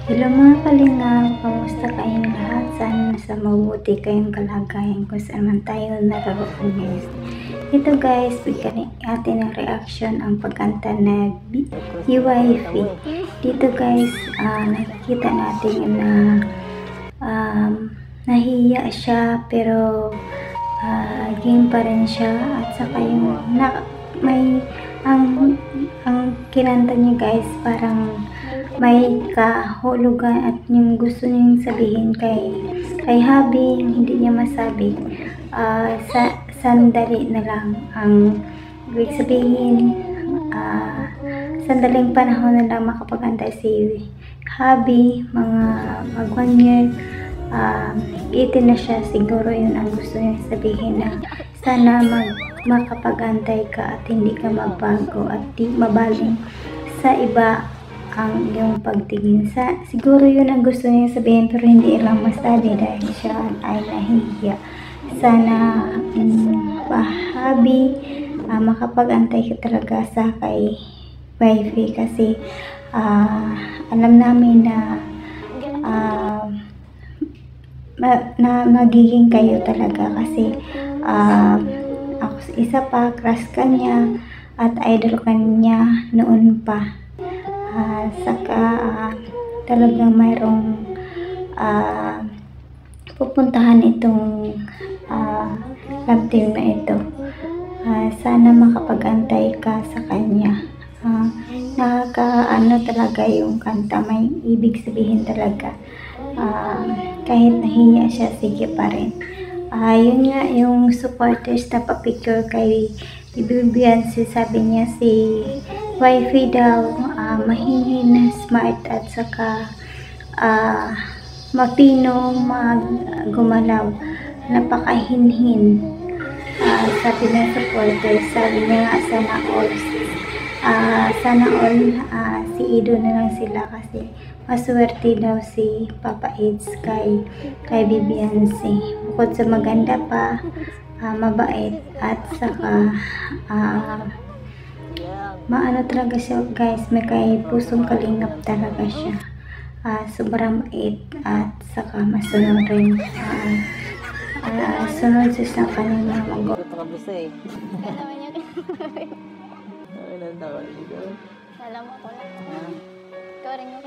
Hello mga kalingap, kamusta kayong lahat? Sana nasa mabuti kayong kalagayan kung saan man tayo naroon guys. Ito guys, bigyan natin ng reaction ang pagkanta na UYF. Dito guys, nakikita natin na nahiya siya pero game pa rin siya at saka yung ang kinanta niya guys parang may kahulugan at yung gusto niyang sabihin kay Habi hindi niya masabi. Sandali na lang ang ibig sabihin, sandaling panahon na lang makapagantay si Habi, mga mag 1 year, 18 na siya, siguro yun ang gusto niya sabihin, na sana makapagantay ka at hindi ka magbago at di mabaling sa iba ang iyong pagtingin. Siguro yun ang gusto niya sabihin pero hindi lang masabi dahil siya ay nahihiya. Sana Habi, makapag-antay ka talaga sa kay wifey kasi alam namin na magiging kayo talaga kasi ako isa pa, crush ka niya at idol ka niya noon pa. Saka talagang mayroong pupuntahan itong love team na ito. Sana makapag-antay ka sa kanya. Nakakaano talaga yung kanta, may ibig sabihin talaga. Kahit nahiya siya, sige pa rin. Yun nga yung supporters na papicture kay Beyonce, sabi niya si wifey daw mahinhin, smart at saka matino gumalaw, napakahinhin. Sabi ng supporters, sabi niya nga sana all si Ido na lang sila kasi maswerte daw si Papa Eds kay Beyonce. Bukod sa maganda pa, mabait at saka maano talaga siya guys, may kay pusong kalingap talaga siya. Sobrang mait at saka masunod rin. Sunod siya sa kanyang mga Ito ka busa eh. Ilan taon ikaw? Alam mo ko lang. Ikaw rin yung